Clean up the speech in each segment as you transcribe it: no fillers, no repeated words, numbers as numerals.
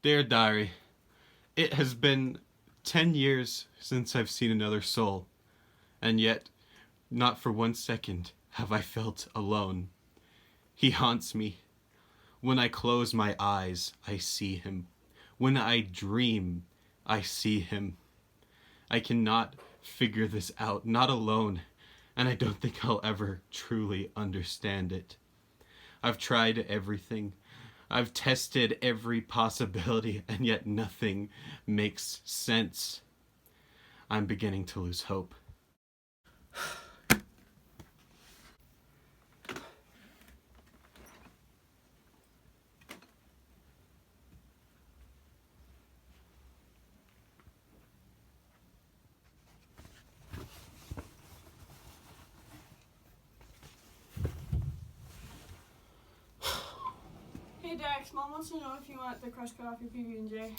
Dear Diary, it has been 10 years since I've seen another soul, and yet, not for 1 second have I felt alone. He haunts me. When I close my eyes, I see him. When I dream, I see him. I cannot figure this out, not alone, and I don't think I'll ever truly understand it. I've tried everything. I've tested every possibility, and yet nothing makes sense. I'm beginning to lose hope. Hey Dex, Mom wants to know if you want the crust cut off your PB&J.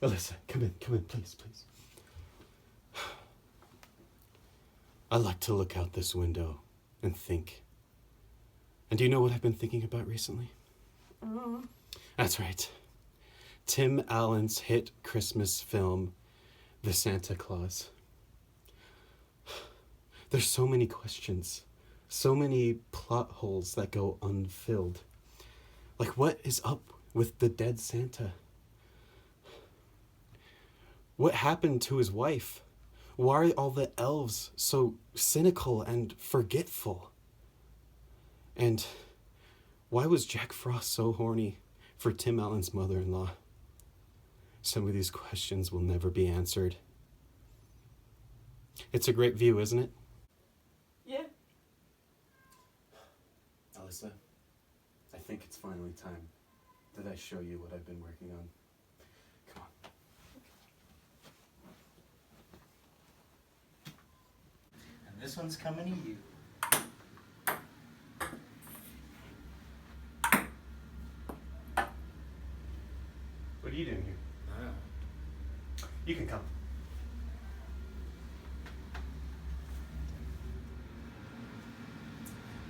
Alyssa, come in, please. I like to look out this window and think. And do you know what I've been thinking about recently? That's right. Tim Allen's hit Christmas film, The Santa Claus. There's so many questions, so many plot holes that go unfilled. Like, what is up with the dead Santa? What happened to his wife? Why are all the elves so cynical and forgetful? And why was Jack Frost so horny for Tim Allen's mother-in-law? Some of these questions will never be answered. It's a great view, isn't it? Yeah. Alyssa, I think it's finally time that I show you what I've been working on. Come on. And this one's coming to you. What are you doing here? You can come.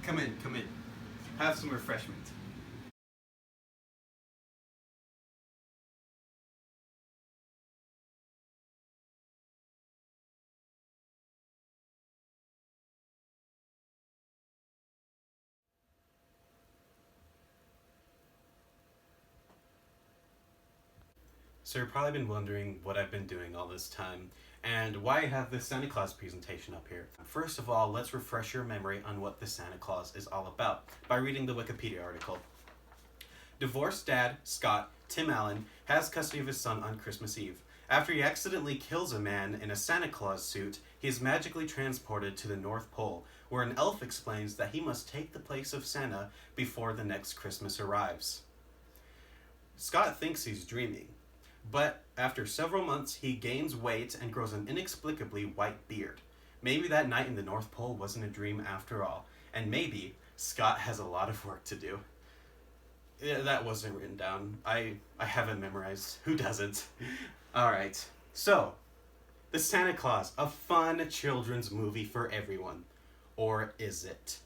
Come in. Have some refreshment. So you've probably been wondering what I've been doing all this time and why I have this Santa Claus presentation up here. First of all, let's refresh your memory on what the Santa Claus is all about by reading the Wikipedia article. Divorced dad, Scott, Tim Allen, has custody of his son on Christmas Eve. After he accidentally kills a man in a Santa Claus suit, he is magically transported to the North Pole, where an elf explains that he must take the place of Santa before the next Christmas arrives. Scott thinks he's dreaming, but after several months, he gains weight and grows an inexplicably white beard. Maybe that night in the North Pole wasn't a dream after all, and maybe Scott has a lot of work to do. Yeah, that wasn't written down. I haven't memorized. Who doesn't? Alright, so, The Santa Claus, a fun children's movie for everyone. Or is it?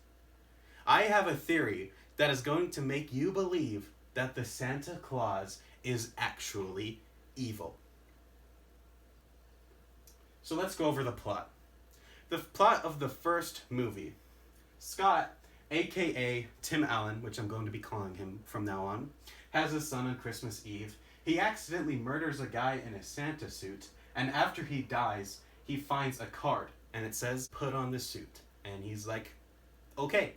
I have a theory that is going to make you believe that the Santa Claus is actually evil. So let's go over the plot. The plot of the first movie. Scott, aka Tim Allen, which I'm going to be calling him from now on, has a son on Christmas Eve. He accidentally murders a guy in a Santa suit, and after he dies, he finds a card, and it says, "Put on the suit." And he's like, okay.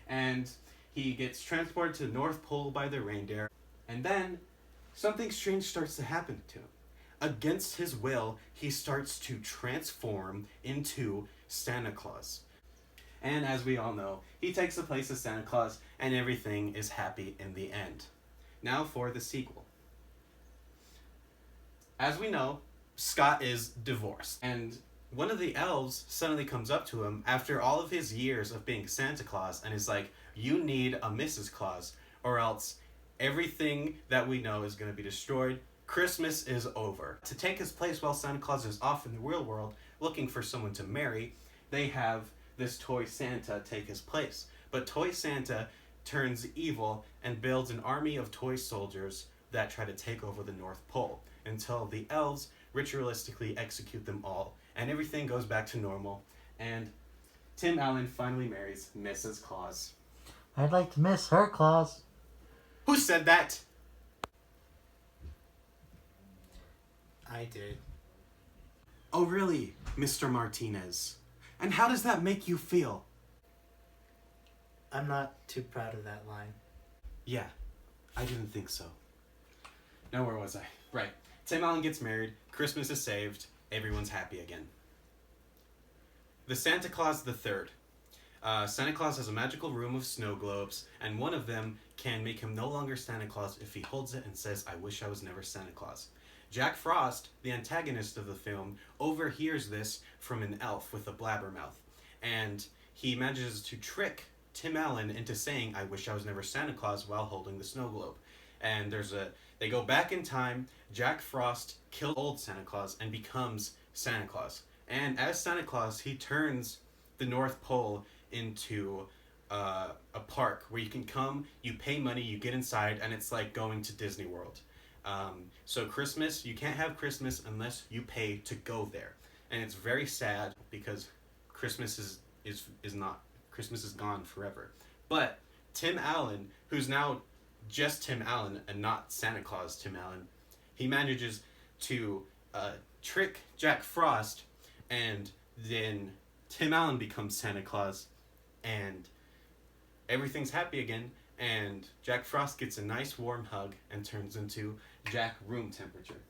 And he gets transported to the North Pole by the reindeer, and then something strange starts to happen to him. Against his will, he starts to transform into Santa Claus. And as we all know, he takes the place of Santa Claus, and everything is happy in the end. Now for the sequel. As we know, Scott is divorced, and one of the elves suddenly comes up to him after all of his years of being Santa Claus and is like, "You need a Mrs. Claus, or else everything that we know is going to be destroyed. Christmas is over." To take his place while Santa Claus is off in the real world looking for someone to marry, they have this toy Santa take his place. But toy Santa turns evil and builds an army of toy soldiers that try to take over the North Pole until the elves ritualistically execute them all, and everything goes back to normal, and Tim Allen finally marries Mrs. Claus. I'd like to miss her claws. Who said that? I did. Oh, really, Mr. Martinez? And how does that make you feel? I'm not too proud of that line. Yeah, I didn't think so. Now, where was I? Right. Tim Allen gets married, Christmas is saved, everyone's happy again. The Santa Claus the Third. Santa Claus has a magical room of snow globes, and one of them can make him no longer Santa Claus if he holds it and says, "I wish I was never Santa Claus." Jack Frost, the antagonist of the film, overhears this from an elf with a blabbermouth, and he manages to trick Tim Allen into saying, "I wish I was never Santa Claus," while holding the snow globe. And they go back in time, Jack Frost kills old Santa Claus and becomes Santa Claus. And as Santa Claus, he turns the North Pole into a park where you can come, you pay money, you get inside, and it's like going to Disney World. So Christmas, you can't have Christmas unless you pay to go there. And it's very sad because Christmas is not, Christmas is gone forever. But Tim Allen, who's now just Tim Allen and not Santa Claus Tim Allen, he manages to trick Jack Frost, and then Tim Allen becomes Santa Claus, and everything's happy again, and Jack Frost gets a nice warm hug and turns into Jack room temperature.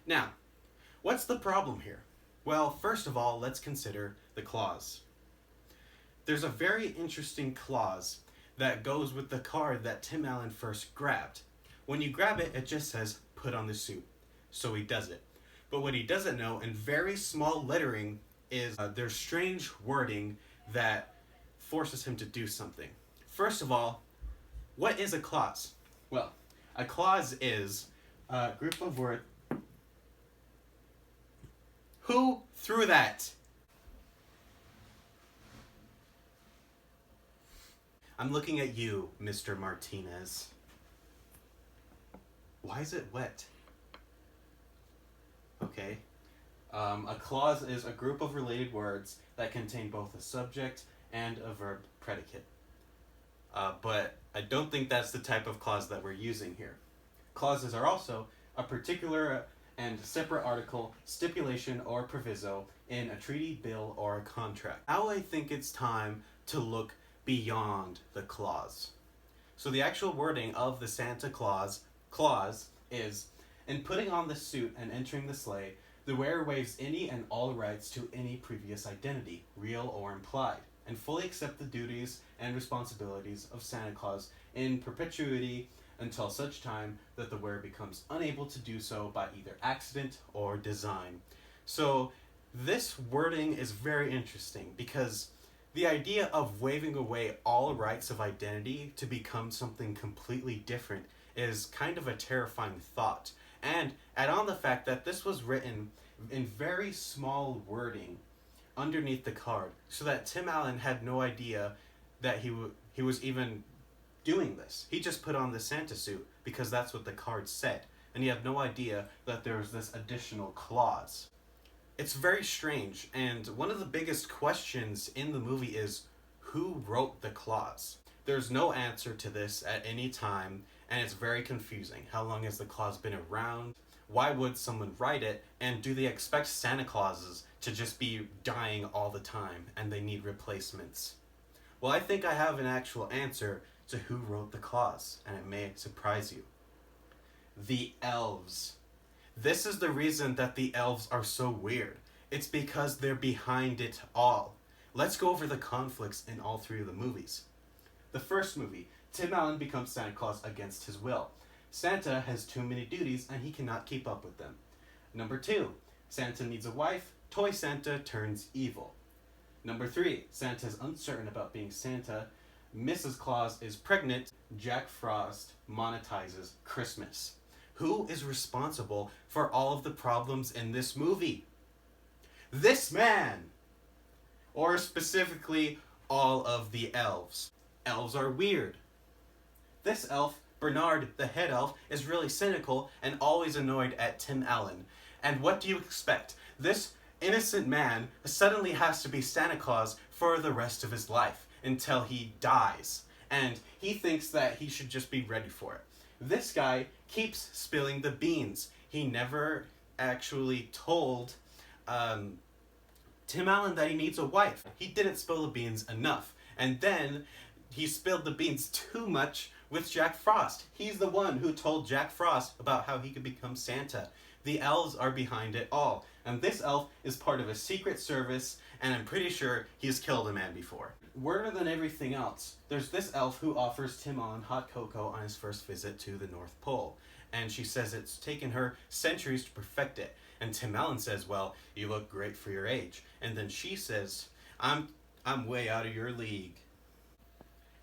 Now, what's the problem here? Well, first of all, let's consider the clause. There's a very interesting clause that goes with the card that Tim Allen first grabbed. When you grab it, it just says, "Put on the suit." So he does it. But what he doesn't know, in very small lettering, is there's strange wording that forces him to do something. First of all, what is a clause? Well, a clause is a group of words. Who threw that? I'm looking at you, Mr. Martinez. Why is it wet? Okay. A clause is a group of related words that contain both a subject and a verb predicate. But I don't think that's the type of clause that we're using here. Clauses are also a particular and separate article, stipulation, or proviso in a treaty, bill, or a contract. Now I think it's time to look beyond the clause. So the actual wording of the Santa Claus clause is, "In putting on the suit and entering the sleigh, the wearer waives any and all rights to any previous identity, real or implied, and fully accept the duties and responsibilities of Santa Claus in perpetuity until such time that the wearer becomes unable to do so by either accident or design." So this wording is very interesting because the idea of waiving away all rights of identity to become something completely different is kind of a terrifying thought. And add on the fact that this was written in very small wording underneath the card, so that Tim Allen had no idea that he was even doing this. He just put on the Santa suit because that's what the card said, and he had no idea that there was this additional clause. It's very strange, and one of the biggest questions in the movie is, who wrote the clause? There's no answer to this at any time, and it's very confusing. How long has the clause been around? Why would someone write it? And do they expect Santa Clauses to just be dying all the time and they need replacements? Well, I think I have an actual answer to who wrote the clause, and it may surprise you. The elves. This is the reason that the elves are so weird. It's because they're behind it all. Let's go over the conflicts in all three of the movies. The first movie, Tim Allen becomes Santa Claus against his will. Santa has too many duties and he cannot keep up with them. Number 2, Santa needs a wife. Toy Santa turns evil. Number 3, Santa is uncertain about being Santa. Mrs. Claus is pregnant. Jack Frost monetizes Christmas. Who is responsible for all of the problems in this movie? This man! Or specifically, all of the elves. Elves are weird. This elf Bernard, the head elf, is really cynical and always annoyed at Tim Allen. And what do you expect? This innocent man suddenly has to be Santa Claus for the rest of his life until he dies. And he thinks that he should just be ready for it. This guy keeps spilling the beans. He never actually told Tim Allen that he needs a wife. He didn't spill the beans enough. And then he spilled the beans too much with Jack Frost. He's the one who told Jack Frost about how he could become Santa. The elves are behind it all. And this elf is part of a secret service, and I'm pretty sure he's killed a man before. Weirder than everything else, there's this elf who offers Tim Allen hot cocoa on his first visit to the North Pole. And she says it's taken her centuries to perfect it. And Tim Allen says, well, you look great for your age. And then she says, I'm way out of your league.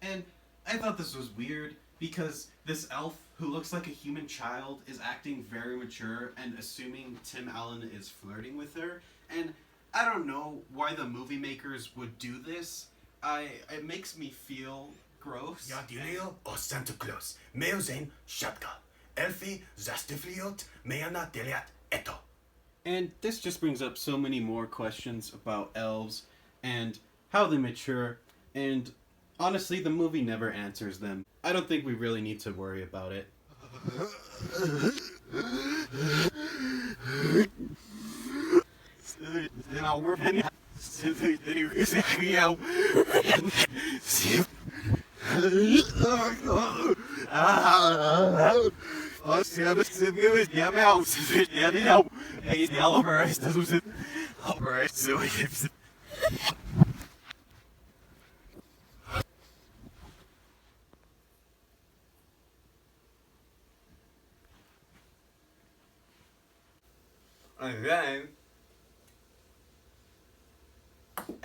And I thought this was weird because this elf who looks like a human child is acting very mature and assuming Tim Allen is flirting with her. And I don't know why the movie makers would do this. It makes me feel gross. Ja, Dileo o Santa Claus, meo zijn shatka. Elfi zastifliot meana deliat eto. And this just brings up so many more questions about elves and how they mature, and honestly, the movie never answers them. I don't think we really need to worry about it.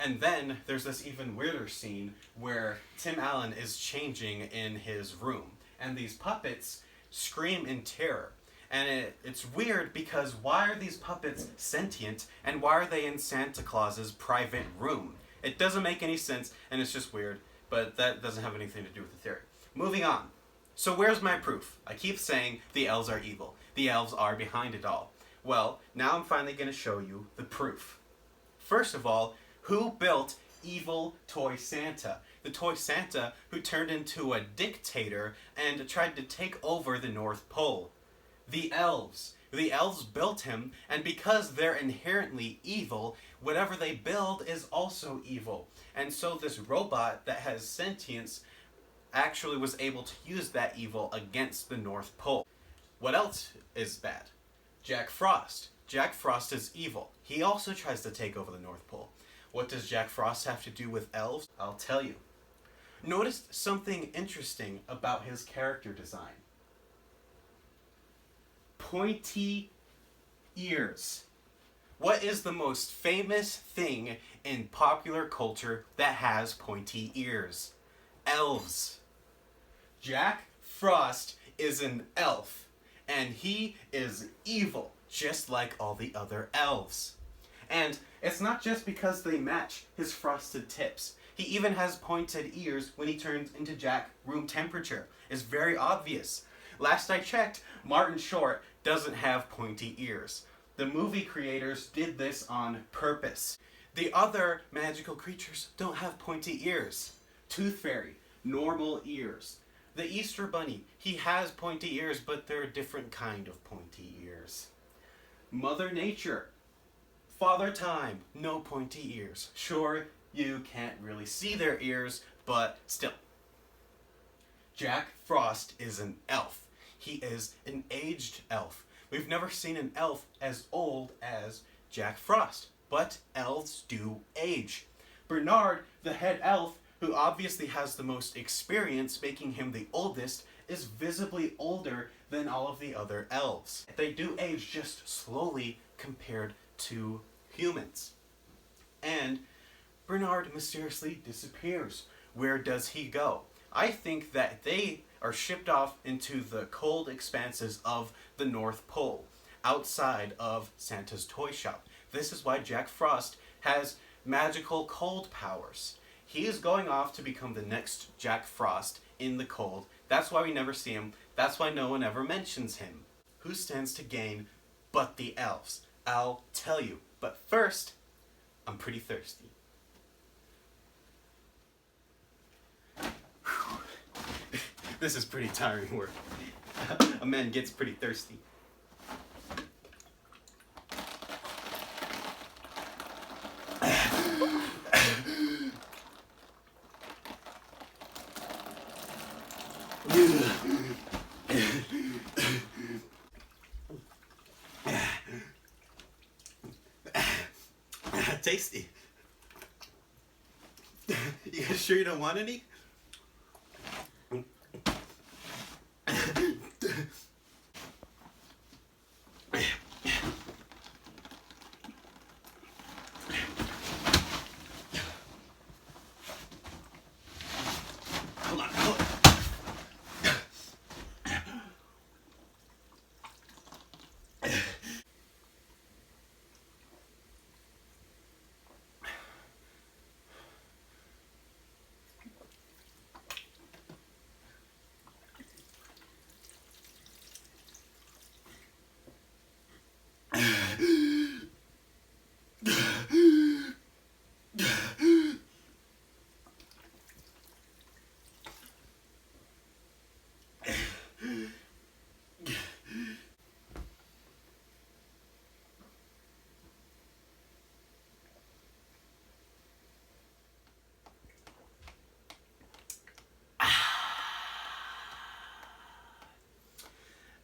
And then there's this even weirder scene where Tim Allen is changing in his room, and these puppets scream in terror. And it's weird because why are these puppets sentient, and why are they in Santa Claus's private room? It doesn't make any sense, and it's just weird, but that doesn't have anything to do with the theory. Moving on. So where's my proof? I keep saying the elves are evil. The elves are behind it all. Well, now I'm finally going to show you the proof. First of all, who built evil Toy Santa? The Toy Santa who turned into a dictator and tried to take over the North Pole. The elves. The elves built him, and because they're inherently evil, whatever they build is also evil. And so this robot that has sentience actually was able to use that evil against the North Pole. What else is bad? Jack Frost. Jack Frost is evil. He also tries to take over the North Pole. What does Jack Frost have to do with elves? I'll tell you. Notice something interesting about his character design. Pointy ears. What is the most famous thing in popular culture that has pointy ears? Elves. Jack Frost is an elf, and he is evil, just like all the other elves. And it's not just because they match his frosted tips. He even has pointed ears when he turns into Jack room temperature. It's very obvious. Last I checked, Martin Short doesn't have pointy ears. The movie creators did this on purpose. The other magical creatures don't have pointy ears. Tooth Fairy, normal ears. The Easter Bunny, he has pointy ears, but they're a different kind of pointy ears. Mother Nature, Father Time, no pointy ears. Sure, you can't really see their ears, but still. Jack Frost is an elf. He is an aged elf. We've never seen an elf as old as Jack Frost, but elves do age. Bernard, the head elf, who obviously has the most experience, making him the oldest, is visibly older than all of the other elves. They do age just slowly compared to humans. And Bernard mysteriously disappears. Where does he go? I think that they are shipped off into the cold expanses of the North Pole, outside of Santa's toy shop. This is why Jack Frost has magical cold powers. He is going off to become the next Jack Frost in the cold. That's why we never see him. That's why no one ever mentions him. Who stands to gain but the elves? I'll tell you. But first, I'm pretty thirsty. This is pretty tiring work. A man gets pretty thirsty. Tasty. You guys sure you don't want any? Hold on, hold on.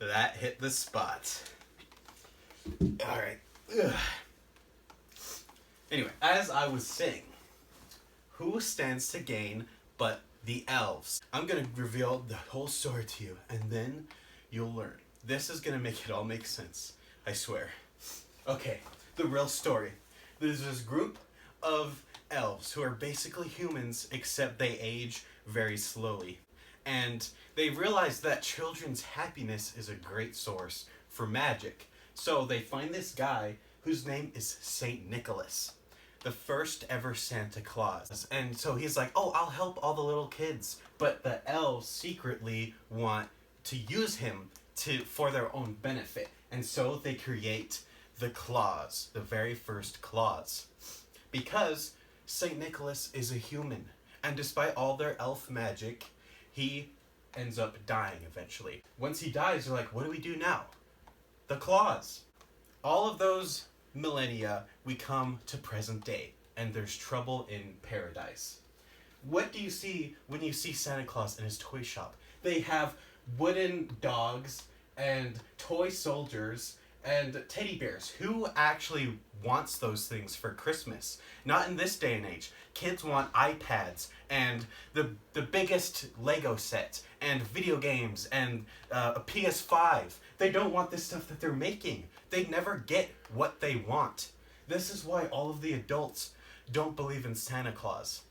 That hit the spot. Alright. Anyway, as I was saying, who stands to gain but the elves? I'm gonna reveal the whole story to you, and then you'll learn. This is gonna make it all make sense. I swear. Okay, the real story. There's this group of elves who are basically humans, except they age very slowly. And they realize that children's happiness is a great source for magic. So they find this guy whose name is Saint Nicholas, the first ever Santa Claus. And so he's like, oh, I'll help all the little kids. But the elves secretly want to use him for their own benefit. And so they create the Claus, the very first Claus. Because Saint Nicholas is a human. And despite all their elf magic, he ends up dying eventually. Once he dies, they're like, what do we do now? The Claus. All of those millennia, we come to present day, and there's trouble in paradise. What do you see when you see Santa Claus in his toy shop? They have wooden dogs and toy soldiers and teddy bears. Who actually wants those things for Christmas? Not in this day and age. Kids want iPads and the biggest Lego set and video games and a PS5. They don't want this stuff that they're making. They never get what they want. This is why all of the adults don't believe in Santa Claus.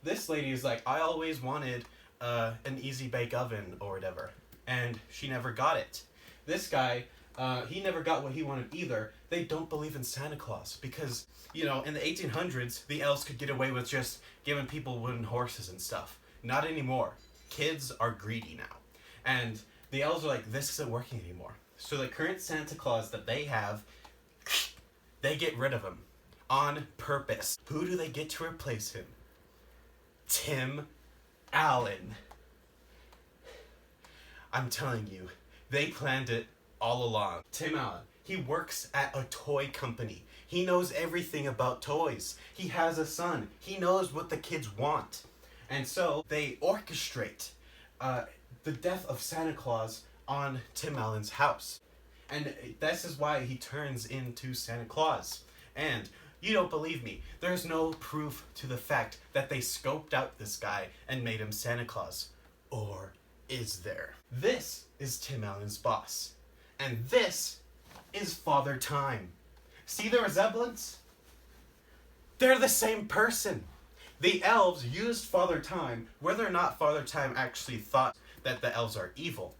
This lady is like, I always wanted an easy bake oven or whatever, and she never got it. This guy, he never got what he wanted either. They don't believe in Santa Claus because, you know, in the 1800s, the elves could get away with just giving people wooden horses and stuff. Not anymore. Kids are greedy now. And the elves are like, this isn't working anymore. So the current Santa Claus that they have, they get rid of him on purpose. Who do they get to replace him? Tim Allen. I'm telling you, they planned it all along. Tim Allen, he works at a toy company. He knows everything about toys. He has a son. He knows what the kids want. And so they orchestrate the death of Santa Claus on Tim Allen's house. And this is why he turns into Santa Claus. And you don't believe me. There's no proof to the fact that they scoped out this guy and made him Santa Claus. Or is there? This is Tim Allen's boss. And this is Father Time. See the resemblance? They're the same person. The elves used Father Time, whether or not Father Time actually thought that the elves are evil.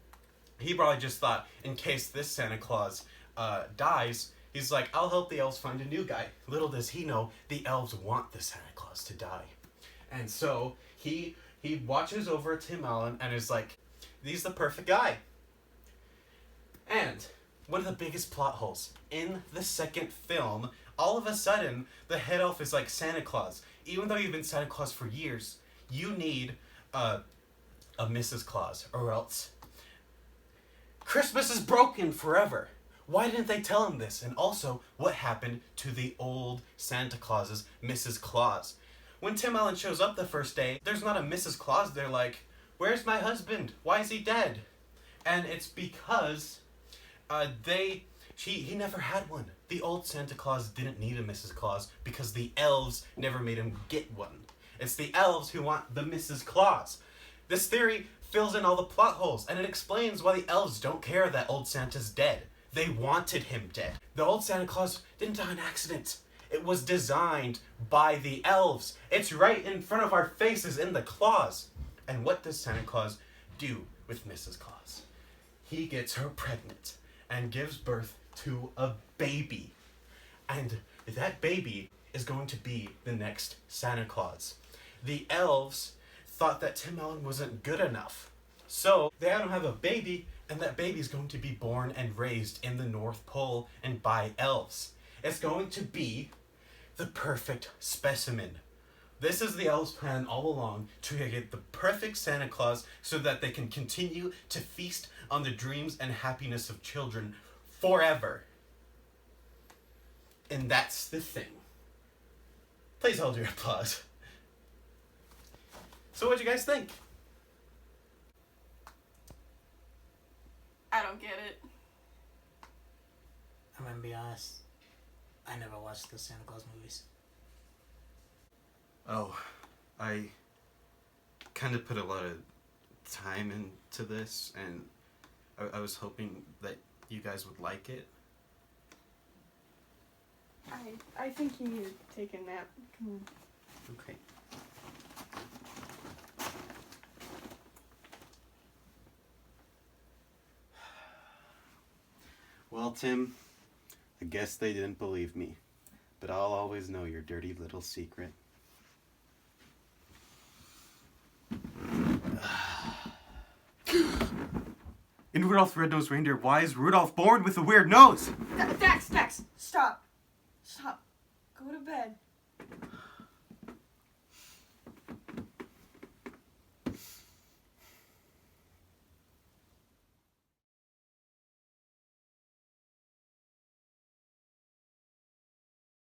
He probably just thought, in case this Santa Claus dies, he's like, I'll help the elves find a new guy. Little does he know, the elves want the Santa Claus to die. And so he watches over Tim Allen and is like, He's the perfect guy. And one of the biggest plot holes in the second film, all of a sudden, the head elf is like Santa Claus. Even though you've been Santa Claus for years, you need a Mrs. Claus, or else Christmas is broken forever. Why didn't they tell him this? And also, what happened to the old Santa Claus's Mrs. Claus? When Tim Allen shows up the first day, there's not a Mrs. Claus. They're like, where's my husband? Why is he dead? And it's because he never had one. The old Santa Claus didn't need a Mrs. Claus because the elves never made him get one. It's the elves who want the Mrs. Claus. This theory fills in all the plot holes, and it explains why the elves don't care that old Santa's dead. They wanted him dead. The old Santa Claus didn't die in an accident. It was designed by the elves. It's right in front of our faces in the claws. And what does Santa Claus do with Mrs. Claus? He gets her pregnant and gives birth to a baby. And that baby is going to be the next Santa Claus. The elves thought that Tim Allen wasn't good enough. So they had him have a baby, and that baby's going to be born and raised in the North Pole and by elves. It's going to be the perfect specimen. This is the elves' plan all along, to get the perfect Santa Claus so that they can continue to feast on the dreams and happiness of children forever. And that's the thing. Please hold your applause. So what'd you guys think? I don't get it. I'm gonna be honest. I never watched the Santa Claus movies. Oh, I kind of put a lot of time into this, and I was hoping that you guys would like it. I think you need to take a nap. Come on. Okay. Well, Tim, I guess they didn't believe me, but I'll always know your dirty little secret. In Rudolph's Red-Nosed Reindeer, why is Rudolph born with a weird nose? Dax, stop. Stop. Go to bed.